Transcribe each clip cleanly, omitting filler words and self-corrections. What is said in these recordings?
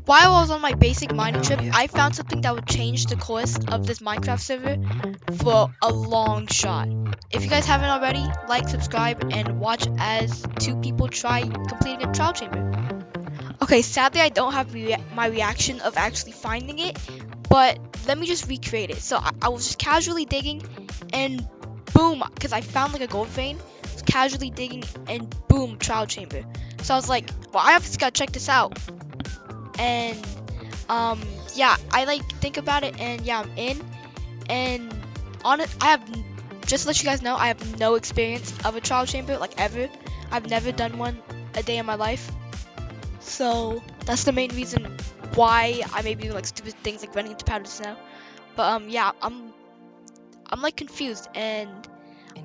while I was on my basic mining trip, I found something that would change the course of this Minecraft server for a long shot. If you guys haven't already, like, subscribe, and watch as two people try completing a trial chamber. Okay, sadly I don't have my reaction of actually finding it, but let me just recreate it. So I was just casually digging, and boom, because I found like a gold vein, was casually digging, and boom, trial chamber. So I was like, well, I obviously gotta check this out. And yeah, I like think about it, and yeah, I'm in. And on it, I have, just to let you guys know, I have no experience of a trial chamber, like, ever. I've never done one a day in my life. So that's the main reason why I may be doing like stupid things like running into powdered snow. But yeah, I'm like confused, and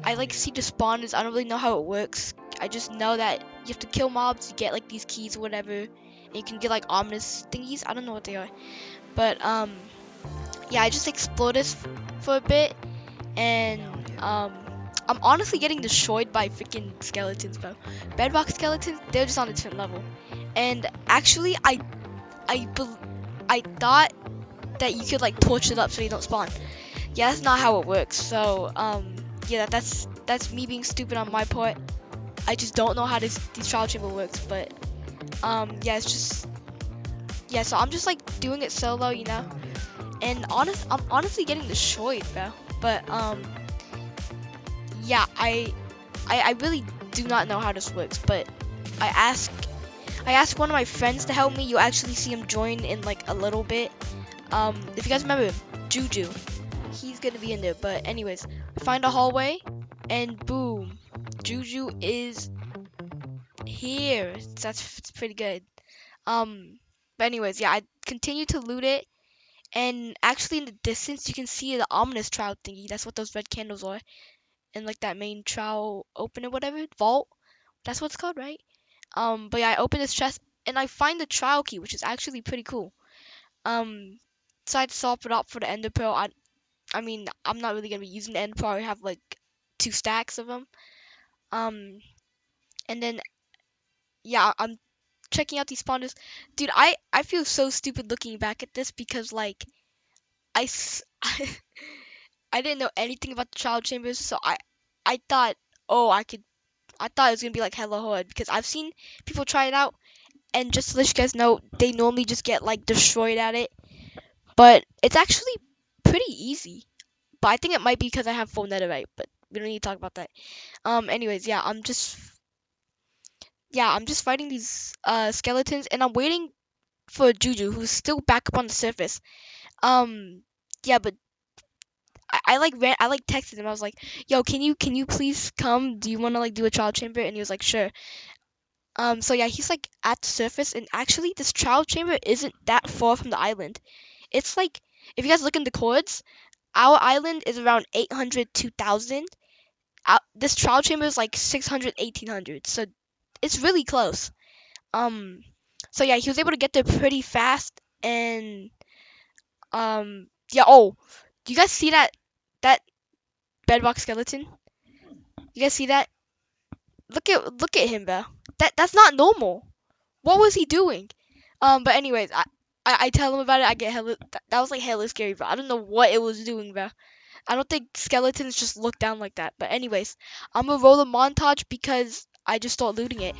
I like see the spawners. I don't really know how it works. I just know that you have to kill mobs to get like these keys or whatever, and you can get like ominous thingies. I don't know what they are, but yeah, I just explored this for a bit, and I'm honestly getting destroyed by freaking skeletons, bro. Bedrock skeletons, they're just on a different level. And actually, I thought that you could like torch it up so you don't spawn. Yeah, that's not how it works. So yeah, that's me being stupid on my part. I just don't know how this trial chamber works. But yeah, it's just, yeah. So I'm just like doing it solo, you know. And I'm honestly getting destroyed, bro. But yeah, I really do not know how this works. But I asked one of my friends to help me. You'll actually see him join in like a little bit. If you guys remember Juju, he's gonna be in there. But anyways, find a hallway, and boom, Juju is here. That's pretty good. But anyways, yeah, I continue to loot it, and actually in the distance you can see the ominous trial thingy. That's what those red candles are, and like that main trial open or whatever vault. That's what it's called, right? But yeah, I open this chest and I find the trial key, which is actually pretty cool. So I'd swap it up for the ender pearl. I mean, I'm not really gonna be using the ender pearl. I have like 2 stacks of them. Um, and then yeah, I'm checking out these spawners. Dude, I feel so stupid looking back at this because like I I didn't know anything about the child chambers, so I thought, oh, I thought it was gonna be like hella hard because I've seen people try it out, and just to let you guys know, they normally just get like destroyed at it. But it's actually pretty easy. But I think it might be because I have full netherite, but we don't need to talk about that. Anyways, yeah, I'm just fighting these skeletons, and I'm waiting for Juju, who's still back up on the surface. Um, yeah, but I like texted him. I was like, "Yo, can you please come? Do you want to like do a trial chamber?" And he was like, "Sure." So yeah, he's like at the surface, and actually, this trial chamber isn't that far from the island. It's like, if you guys look in the chords, our island is around 800, 2000. This trial chamber is like 600, 1800. So it's really close. Um, so yeah, he was able to get there pretty fast, and yeah. Oh, do you guys see that bedrock skeleton? You guys see that? Look at him, bro. That's not normal. What was he doing? But anyways, I tell him about it. I get hella. That was like hella scary, bro. I don't know what it was doing, bro. I don't think skeletons just look down like that. But anyways, I'm gonna roll a montage because I just start looting it.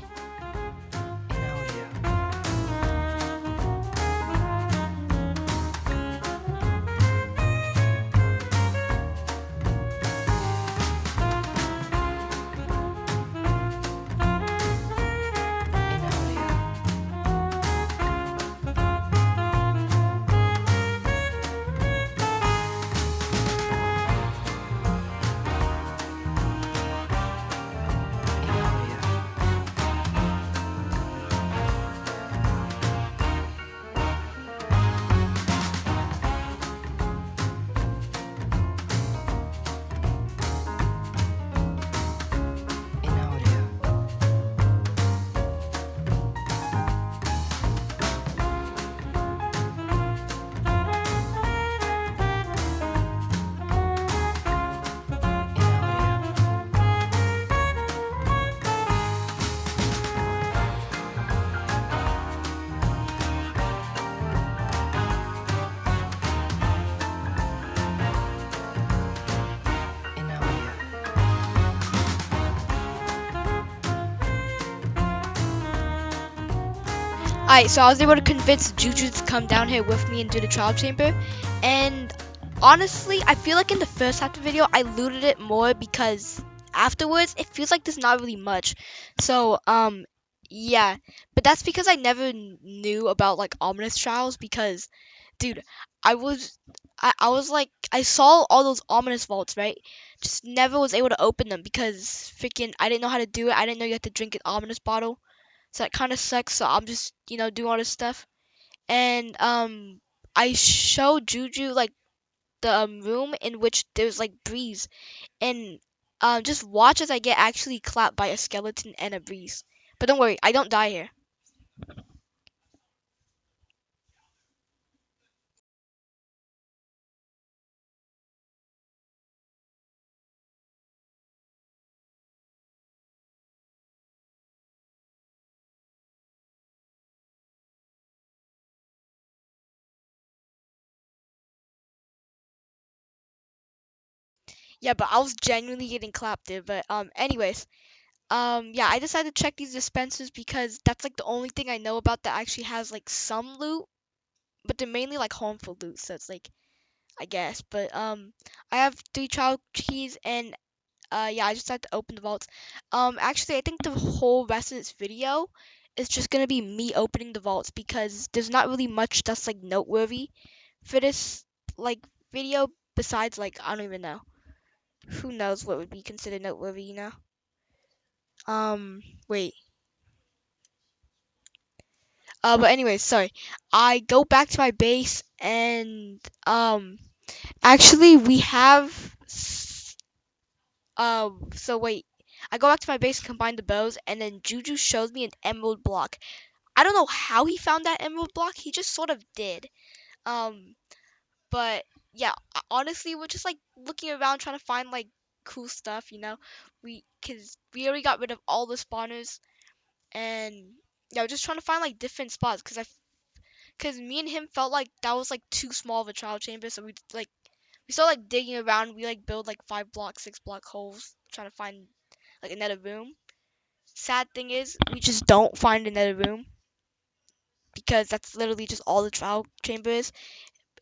Alright, so I was able to convince Juju to come down here with me and do the trial chamber. And honestly, I feel like in the first half of the video, I looted it more because afterwards, it feels like there's not really much. So, yeah. But that's because I never knew about, like, ominous trials because, dude, I was like, I saw all those ominous vaults, right? Just never was able to open them because freaking, I didn't know how to do it. I didn't know you had to drink an ominous bottle. So that kind of sucks. So I'm just, doing all this stuff. And I showed Juju like the room in which there's like breeze, and just watch as I get actually clapped by a skeleton and a breeze. But don't worry, I don't die here. Yeah, but I was genuinely getting clapped there. But anyways, yeah, I decided to check these dispensers because that's like the only thing I know about that actually has like some loot, but they're mainly like harmful loot. So it's like, I guess. But I have 3 trial keys, and yeah, I just had to open the vaults. Actually, I think the whole rest of this video is just gonna be me opening the vaults because there's not really much that's like noteworthy for this like video besides like I don't even know. Who knows what would be considered noteworthy? Wait. But anyways, sorry. I go back to my base and actually we have so wait. I go back to my base and combine the bows, and then Juju shows me an emerald block. I don't know how he found that emerald block. He just sort of did. Um, but yeah, honestly, we're just like looking around trying to find like cool stuff. Cause we already got rid of all the spawners, and yeah, we're just trying to find like different spots. Cause me and him felt like that was like too small of a trial chamber, so we started like digging around. We like build like 5 block, 6 block holes, trying to find like another room. Sad thing is, we just don't find another room because that's literally just all the trial chamber is.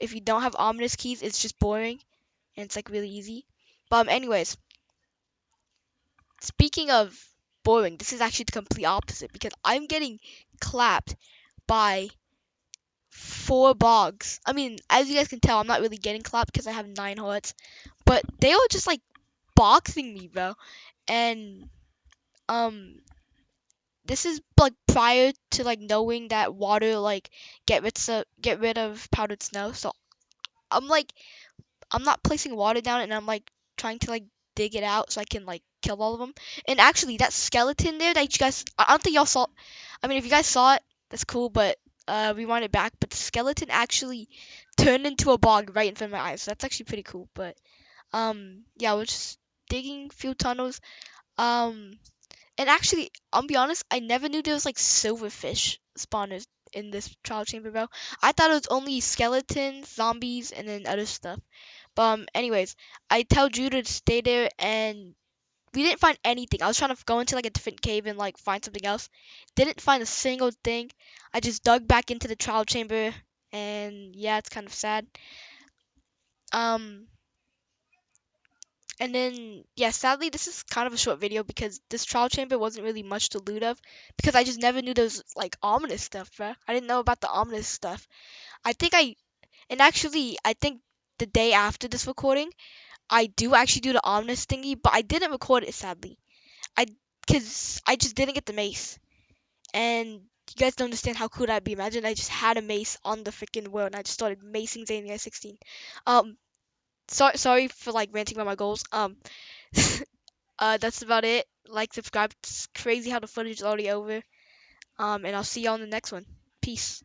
If you don't have ominous keys, it's just boring and it's like really easy. But anyways, speaking of boring, this is actually the complete opposite because I'm getting clapped by 4 bogs. I mean, as you guys can tell, I'm not really getting clapped because I have 9 hearts, but they are just like boxing me, bro. And um, this is like prior to like knowing that water like get rid of powdered snow. So I'm like I'm not placing water down, and I'm like trying to like dig it out so I can like kill all of them. And actually, that skeleton there that you guys, I don't think y'all saw. I mean, if you guys saw it, that's cool. But rewind it back. But the skeleton actually turned into a bog right in front of my eyes. So that's actually pretty cool. But yeah, we're just digging a few tunnels. Um, and actually, I'll be honest, I never knew there was like silverfish spawners in this trial chamber, bro. I thought it was only skeletons, zombies, and then other stuff. But anyways, I tell Judah to stay there, and we didn't find anything. I was trying to go into like a different cave and like find something else. Didn't find a single thing. I just dug back into the trial chamber, and yeah, it's kind of sad. Um, and then yeah, sadly, this is kind of a short video because this trial chamber wasn't really much to loot of because I just never knew there was like ominous stuff, bruh. I didn't know about the ominous stuff. I think I and actually I think the day after this recording I do actually do the ominous thingy, but I didn't record it sadly. I Because I just didn't get the mace, and you guys don't understand how cool that'd be. Imagine I just had a mace on the freaking world, and I just started macing Zane at 16. Um, sorry for like ranting about my goals. That's about it. Like, subscribe. It's crazy how the footage is already over. And I'll see y'all in the next one. Peace.